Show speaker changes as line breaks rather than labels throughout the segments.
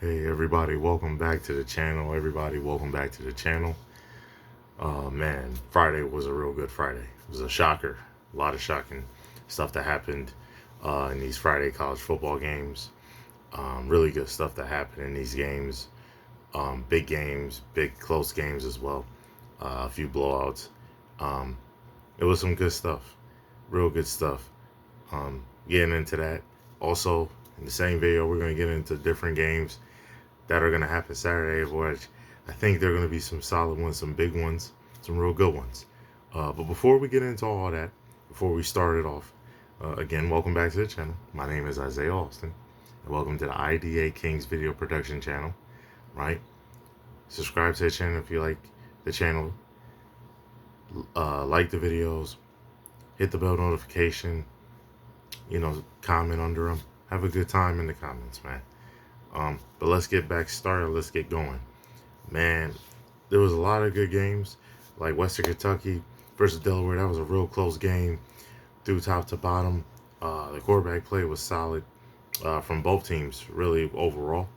Hey everybody, welcome back to the channel. Everybody, welcome back to the channel. Man, Friday was a real good Friday. It was a shocker. A lot of shocking stuff that happened in these Friday college football games. Really good stuff that happened in these games. Big games, big close games as well. A few blowouts. Um, it was some good stuff. Real good stuff. Getting into that. Also, in the same video, we're going to get into different games that are going to happen Saturday, which I think there are going to be some solid ones, some big ones, some real good ones. But before we get into all that, before we start it off, again, welcome back to the channel. My name is Isaiah Austin, and welcome to the IDA Kings video production channel, right? Subscribe to the channel if you like the channel. Like the videos, hit the bell notification, comment under them. Have a good time in the comments, man. But let's get back started. Let's get going. Man, there was a lot of good games, like Western Kentucky versus Delaware. That was a real close game through top to bottom. The quarterback play was solid from both teams, really, overall.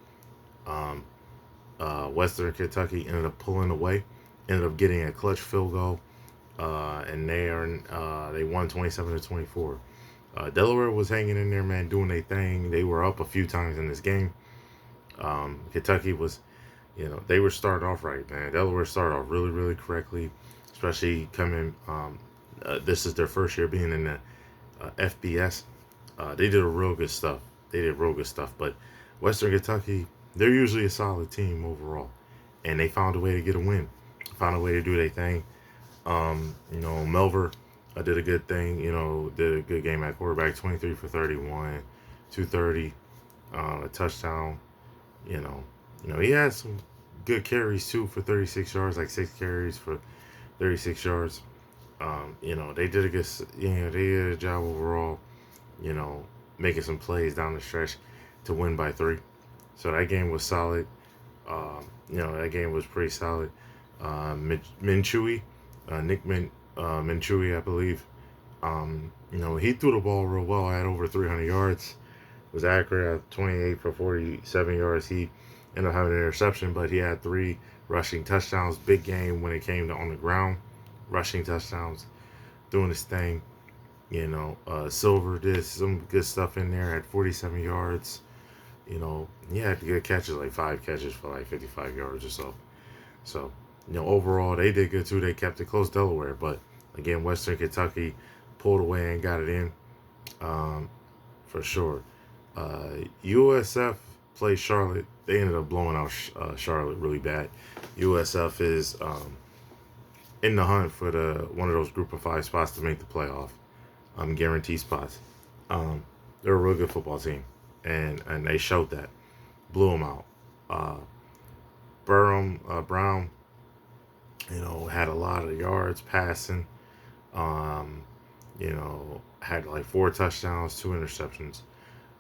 Um, Western Kentucky ended up pulling away, ended up getting a clutch field goal, and they won 27-24. Delaware was hanging in there, man, doing their thing. They were up a few times in this game. Kentucky was, they were starting off right, man. Delaware started off really, really correctly, especially coming. This is their first year being in the FBS. They did a real good stuff. They did real good stuff. But Western Kentucky, they're usually a solid team overall, and they found a way to get a win, found a way to do their thing. Melver did a good thing. Did a good game at quarterback, 23 for 31, 230, a touchdown. He had some good carries too for 36 yards, like 6 carries for 36 yards. They did a good, they did a job overall, making some plays down the stretch to win by 3. So that game was solid. That game was pretty solid. Minshew, Minshew, I believe. He threw the ball real well. Had over 300 yards. Was accurate at 28 for 47 yards. He ended up having an interception, but he had 3 rushing touchdowns. Big game when it came to on the ground. Rushing touchdowns. Doing his thing. Silver did some good stuff in there at 47 yards. He had good catches, like 5 catches for like 55 yards or so. So, overall, they did good too. They kept it close, Delaware. But, again, Western Kentucky pulled away and got it in for sure. USF played Charlotte. They ended up blowing out Charlotte really bad. USF is in the hunt for one of those group of 5 spots to make the playoff. Guaranteed spots. They're a real good football team, and they showed that. Blew them out. Brown, had a lot of yards passing. Had like 4 touchdowns, 2 interceptions.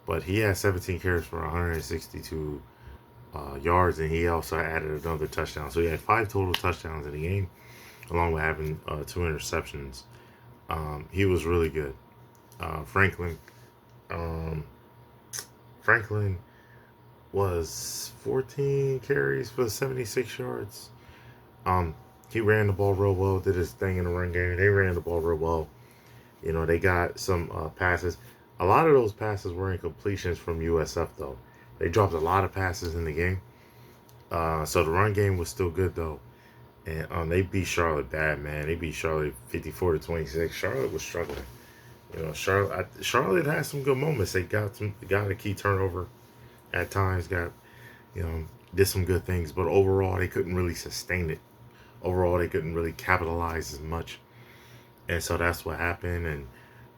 But he had 17 carries for 162 yards, and he also added another touchdown. So he had 5 total touchdowns in the game, along with having 2 interceptions. He was really good. Franklin was 14 carries for 76 yards. He ran the ball real well, did his thing in the run game. They ran the ball real well. They got some passes. A lot of those passes were incompletions from USF, though. They dropped a lot of passes in the game. So the run game was still good, though. And they beat Charlotte bad, man. They beat Charlotte 54-26. Charlotte was struggling. Charlotte had some good moments. They got a key turnover at times. Did some good things, but overall they couldn't really sustain it. Overall, they couldn't really capitalize as much, and so that's what happened. And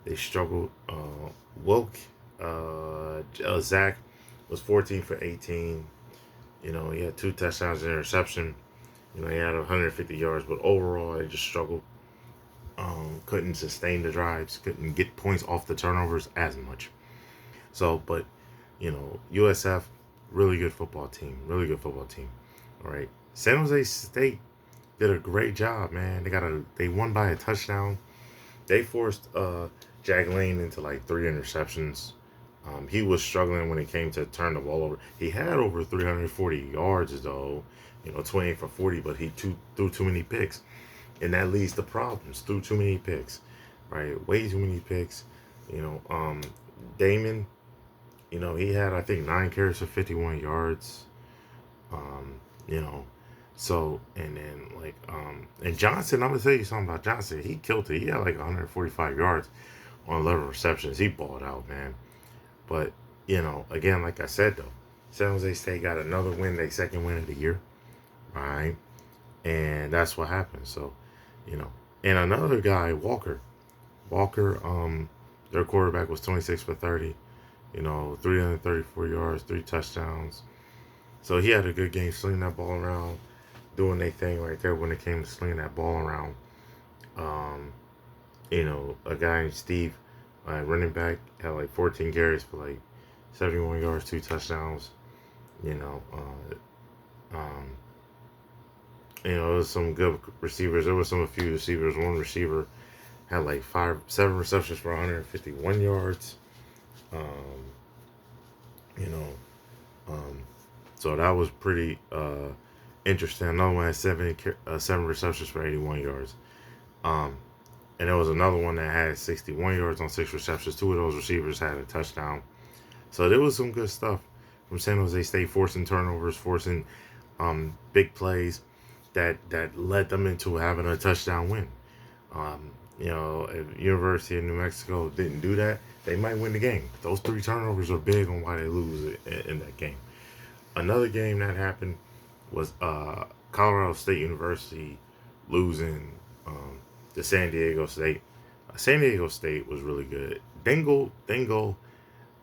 they struggled. Zach was 14 for 18. He had 2 touchdowns and interception. He had 150 yards, but overall they just struggled. Couldn't sustain the drives, couldn't get points off the turnovers as much. So, but USF, really good football team, All right, San Jose State did a great job, man. They won by a touchdown. They forced Jack Lane into like 3 interceptions. He was struggling when it came to turn the ball over. He had over 340 yards though, 28 for 40, but he threw too many picks, and that leads to problems. Threw too many picks, right? Way too many picks. You know, um, Damon, he had I think 9 carries for 51 yards. Um, you know, so and then and Johnson, I'm gonna tell you something about Johnson. He killed it. He had like 145 yards on 11 receptions. He balled out, man. But again, like I said though, San Jose State got another win, their second win of the year, right? And that's what happened. So, you know, and another guy, Walker, their quarterback was 26 for 30, 334 yards, 3 touchdowns. So he had a good game slinging that ball around, doing their thing right there when it came to slinging that ball around. Um, a guy named Steve, running back, had like 14 carries for like 71 yards, 2 touchdowns. You know, um, there was some good receivers. There was a few receivers. One receiver had like 7 receptions for 151 yards. Um, you know, um, so that was pretty interesting. Another one had 7 receptions for 81 yards. Um, and there was another one that had 61 yards on 6 receptions. Two of those receivers had a touchdown. So there was some good stuff from San Jose State, forcing turnovers, forcing big plays that led them into having a touchdown win. If University of New Mexico didn't do that, they might win the game. Those 3 turnovers are big on why they lose in that game. Another game that happened was Colorado State University losing to San Diego State. San Diego State was really good. Dingle,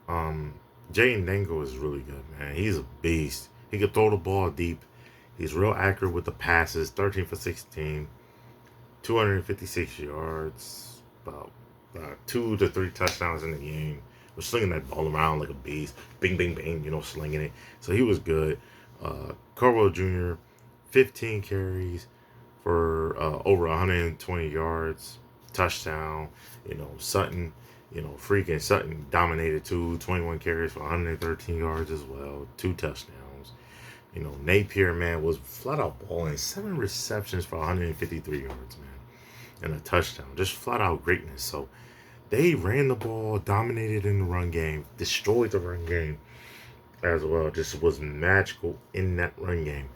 um, Jaden Dingle is really good, man. He's a beast. He could throw the ball deep. He's real accurate with the passes. 13 for 16, 256 yards, about 2 to 3 touchdowns in the game. Was slinging that ball around like a beast. Bing, bing, bing, slinging it. So he was good. Carwell Jr., 15 carries for over 120 yards, touchdown. Sutton, freaking Sutton dominated too. 21 carries for 113 yards as well, 2 touchdowns. Napier, man, was flat out balling. 7 receptions for 153 yards, man, and a touchdown. Just flat out greatness. So they ran the ball, dominated in the run game, destroyed the run game as well. Just was magical in that run game.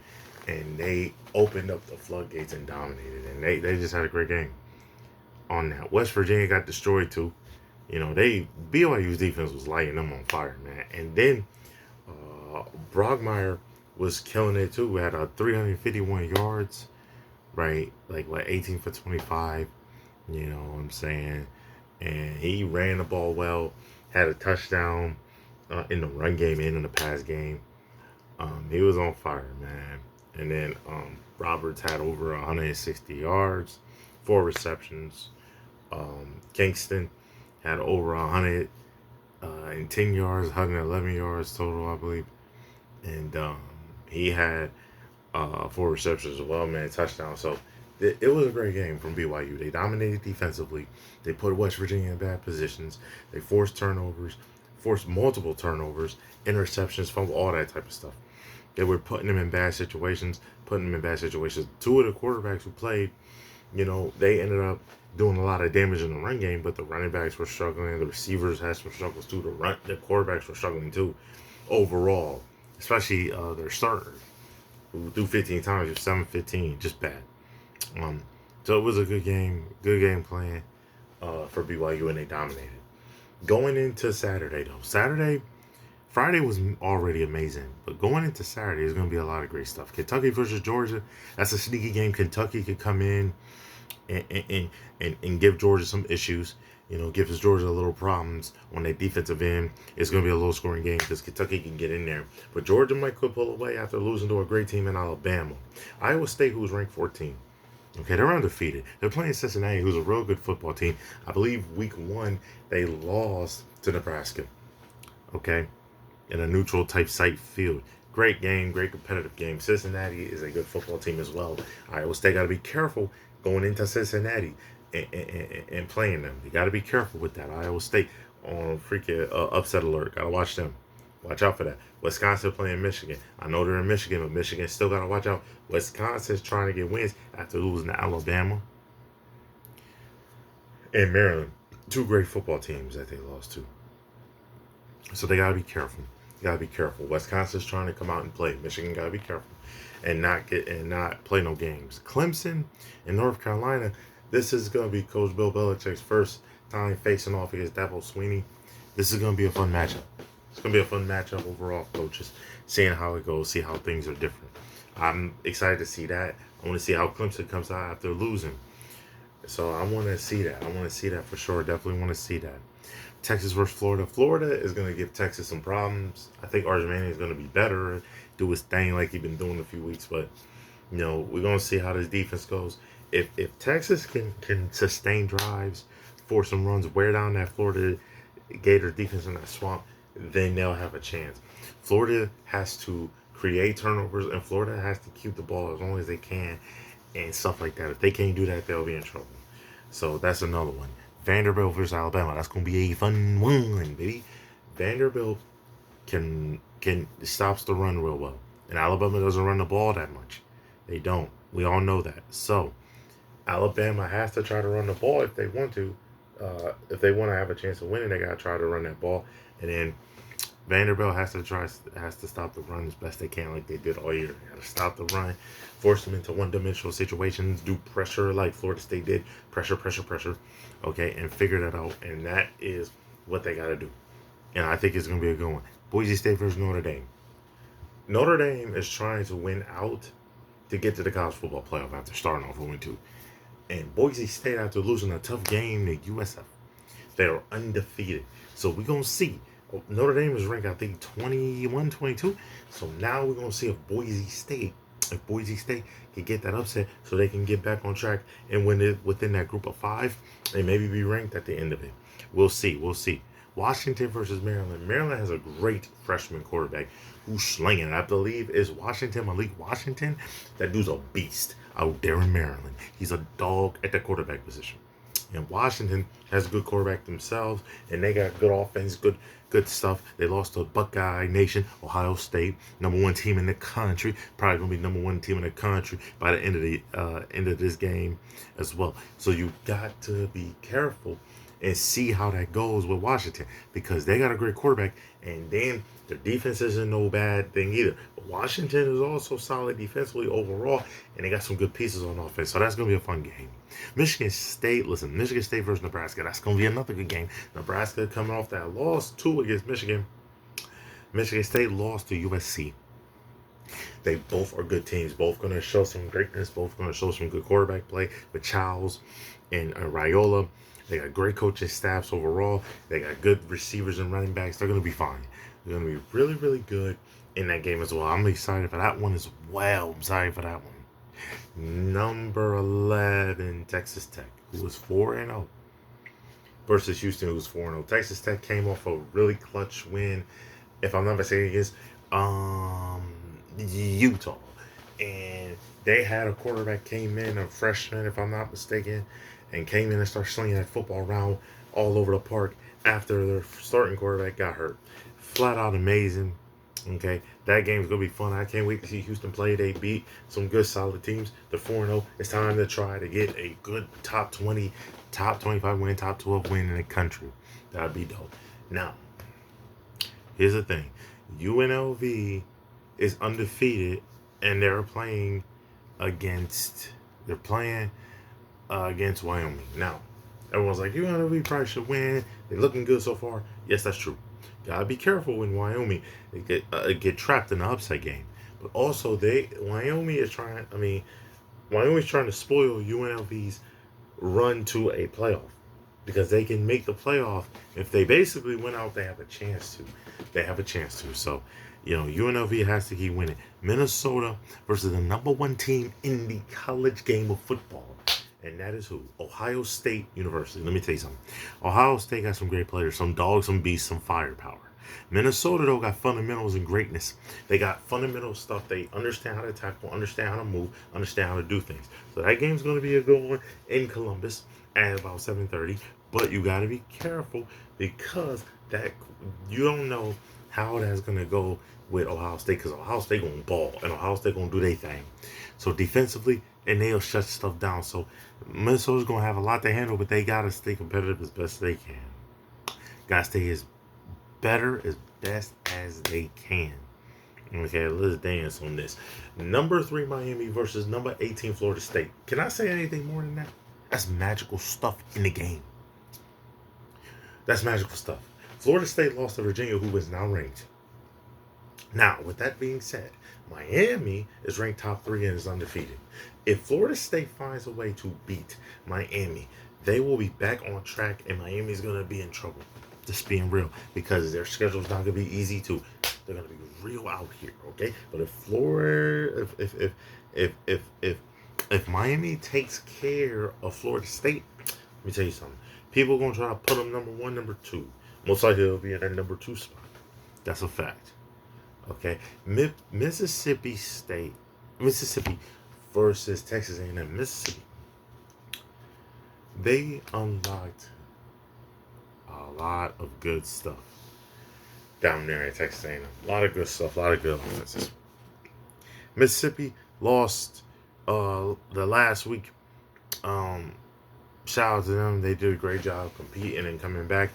And they opened up the floodgates and dominated. And they just had a great game on that. West Virginia got destroyed too. BYU's defense was lighting them on fire, man. And then Brogmeyer was killing it too. We had 351 yards, right? Like 18 for 25. You know what I'm saying? And he ran the ball well, had a touchdown in the run game and in the pass game. He was on fire, man. And then Roberts had over 160 yards, 4 receptions. Kingston had over 110 yards, 111 yards total, I believe. And he had 4 receptions as well, man, touchdown. So it was a great game from BYU. They dominated defensively. They put West Virginia in bad positions. They forced turnovers, forced multiple turnovers, interceptions, fumble, all that type of stuff. They were putting them in bad situations, Two of the quarterbacks who played, they ended up doing a lot of damage in the run game, but the running backs were struggling. The receivers had some struggles too. The quarterbacks were struggling too overall, especially their starter, who threw 15 times, 7-15, just bad. So it was a good game plan for BYU, and they dominated. Going into Saturday, though. Friday was already amazing, but going into Saturday is going to be a lot of great stuff. Kentucky versus Georgia, that's a sneaky game. Kentucky could come in and give Georgia some issues. Gives Georgia a little problems on their defensive end. It's going to be a low scoring game because Kentucky can get in there. But Georgia might could pull away after losing to a great team in Alabama. Iowa State, who's ranked 14. Okay, they're undefeated. They're playing Cincinnati, who's a real good football team. I believe week 1, they lost to Nebraska. Okay, in a neutral type site field. Great game, great competitive game. Cincinnati is a good football team as well. Iowa State got to be careful going into Cincinnati and playing them. You got to be careful with that. Iowa State on freaking upset alert. Gotta watch them. Watch out for that. Wisconsin playing Michigan. I know they're in Michigan, but Michigan still gotta watch out. Wisconsin's trying to get wins after losing to Alabama and Maryland. Two great football teams that they lost to. So they gotta be careful. Gotta be careful. Wisconsin's trying to come out and play. Michigan gotta be careful and not play no games. Clemson and North Carolina. This is gonna be Coach Bill Belichick's first time facing off against Dabo Sweeney. This is gonna be a fun matchup. It's gonna be a fun matchup overall, coaches. Seeing how it goes, see how things are different. I'm excited to see that. I want to see how Clemson comes out after losing. So I want to see that. I want to see that for sure. Definitely want to see that. Texas versus Florida. Florida is going to give Texas some problems. I think Arch Manning is going to be better, do his thing like he's been doing a few weeks. But, we're going to see how this defense goes. If Texas can sustain drives, force some runs, wear down that Florida Gators defense in that swamp, then they'll have a chance. Florida has to create turnovers, and Florida has to keep the ball as long as they can and stuff like that. If they can't do that, they'll be in trouble. So that's another one. Vanderbilt versus Alabama. That's gonna be a fun one, baby. Vanderbilt can stops the run real well, and Alabama doesn't run the ball that much. They don't. We all know that. So Alabama has to try to run the ball if they want to. If they want to have a chance of winning, they gotta try to run that ball, and then Vanderbilt has to stop the run as best they can, like they did all year. They got to stop the run, force them into one-dimensional situations, do pressure like Florida State did, pressure, okay, and figure that out. And that is what they got to do. And I think it's going to be a good one. Boise State versus Notre Dame. Notre Dame is trying to win out to get to the college football playoff after starting off 0-2. And Boise State, after losing a tough game to USF, they are undefeated. So we're going to see. Notre Dame is ranked, I think, 21, 22. So now we're going to see if Boise State can get that upset so they can get back on track and win it within that group of 5 and maybe be ranked at the end of it. We'll see. Washington versus Maryland. Maryland has a great freshman quarterback who's slinging. I believe is Malik Washington. That dude's a beast out there in Maryland. He's a dog at the quarterback position. And Washington has a good quarterback themselves, and they got good offense, good stuff. They lost to Buckeye Nation, Ohio State, number 1 team in the country. Probably gonna be number 1 team in the country by the end of this game as well. So you got to be careful and see how that goes with Washington, because they got a great quarterback, and then their defense isn't no bad thing either. But Washington is also solid defensively overall, and they got some good pieces on offense. So that's going to be a fun game. Michigan State versus Nebraska. That's going to be another good game. Nebraska coming off that loss, 2 against Michigan. Michigan State lost to USC. They both are good teams. Both going to show some greatness. Both going to show some good quarterback play with Childs and Raiola. They got great coaching staffs overall. They got good receivers and running backs. They're going to be fine. They're going to be really, really good in that game as well. I'm excited for that one as well. I'm excited for that one. Number 11, Texas Tech, who was 4-0, versus Houston, who was 4-0. Texas Tech came off a really clutch win, if I'm not mistaken, against Utah. And they had a quarterback came in, a freshman, if I'm not mistaken, and came in and started slinging that football around all over the park after their starting quarterback got hurt. Flat out amazing. Okay, that game's going to be fun. I can't wait to see Houston play. They beat some good, solid teams. They're 4-0. It's time to try to get a good top 20, top 25 win, top 12 win in the country. That'd be dope. Now, here's the thing. UNLV is undefeated, and they're playing against Wyoming. Now, everyone's like, UNLV probably should win. They're looking good so far. Yes, that's true. Gotta be careful when Wyoming get trapped in the upset game. But also, Wyoming's trying to spoil UNLV's run to a playoff, because they can make the playoff if they basically win out. They have a chance to. So, UNLV has to keep winning. Minnesota versus the number 1 team in the college game of football. And that is who? Ohio State University. Let me tell you something. Ohio State got some great players, some dogs, some beasts, some firepower. Minnesota, though, got fundamentals and greatness. They got fundamental stuff. They understand how to tackle, understand how to move, understand how to do things. So that game's going to be a good one in Columbus at about 7:30. But you got to be careful because that you don't know how that's going to go with Ohio State because Ohio State going to ball and Ohio State going to do their thing. So defensively, and they'll shut stuff down. So Minnesota's going to have a lot to handle, but they got to stay competitive as best they can. Got to stay as best as they can. Okay, let's dance on this. Number 3 Miami versus number 18 Florida State. Can I say anything more than that? That's magical stuff in the game. That's magical stuff. Florida State lost to Virginia, who is now ranked. Now, with that being said, Miami is ranked top 3 and is undefeated. If Florida State finds a way to beat Miami, they will be back on track, and Miami is going to be in trouble. Just being real, because their schedule's not going to be easy too. They're going to be real out here, okay? But if Florida, if Miami takes care of Florida State, let me tell you something. People are going to try to put them number 1, number 2. Most likely they'll be in their number 2 spot. That's a fact. Okay, Mississippi versus Texas A&M. Mississippi, they unlocked a lot of good stuff down there at Texas A&M. A lot of good stuff, a lot of good offenses. Mississippi lost the last week. Shout out to them. They did a great job competing and coming back.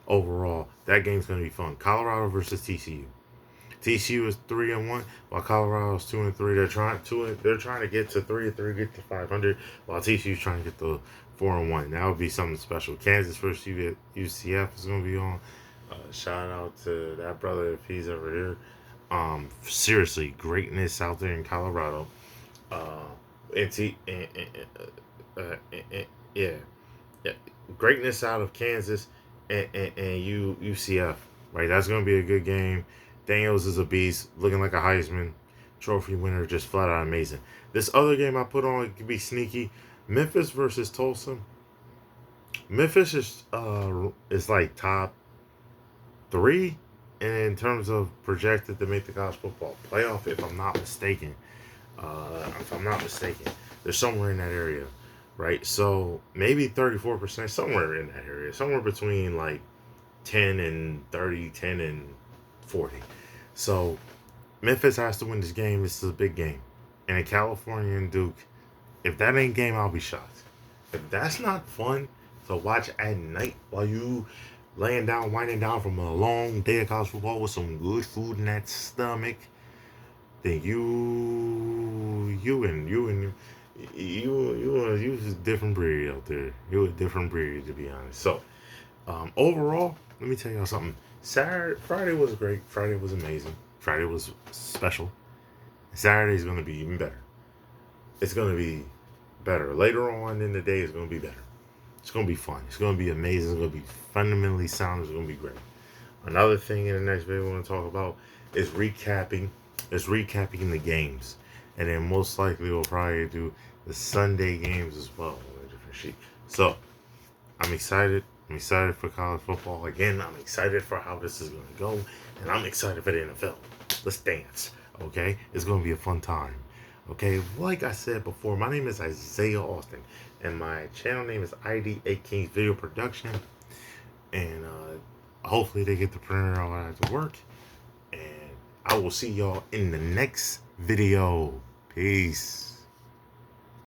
Overall, that game's going to be fun. Colorado versus TCU. TCU is 3-1, while Colorado is 2-3. They're trying to get to 3-3, get to 500, while TCU is trying to get to 4-1. That would be something special. Kansas versus UCF is going to be on. Shout out to that brother if he's ever here. Seriously, greatness out there in Colorado. Yeah, greatness out of Kansas and UCF. Right, that's going to be a good game. Daniels is a beast, looking like a Heisman Trophy winner, just flat out amazing. This other game I put on, it could be sneaky. Memphis versus Tulsa. Memphis is like top 3 in terms of projected to make the college football playoff, if I'm not mistaken. They're somewhere in that area, right? So maybe 34%, somewhere in that area, somewhere between like 10 and 30, 10 and 40. So Memphis has to win this game. This is a big game. And in California and Duke, if that ain't game, I'll be shocked. If that's not fun to watch at night while you laying down, winding down from a long day of college football with some good food in that stomach, then you a different breed out there. You're a different breed, to be honest. So overall, let me tell y'all something. Friday was great. Friday was amazing. Friday was special. Saturday's going to be even better. It's going to be better. Later on in the day, it's going to be better. It's going to be fun. It's going to be amazing. It's going to be fundamentally sound. It's going to be great. Another thing in the next video I want to talk about is recapping the games. And then most likely we'll probably do the Sunday games as well on a different sheet. So, I'm excited. I'm excited for college football. Again, I'm excited for how this is going to go. And I'm excited for the NFL. Let's dance. Okay? It's going to be a fun time. Okay? Like I said before, my name is Isaiah Austin. And my channel name is ID8 Kings Video Production. And hopefully they get the printer all out to work. And I will see y'all in the next video. Peace.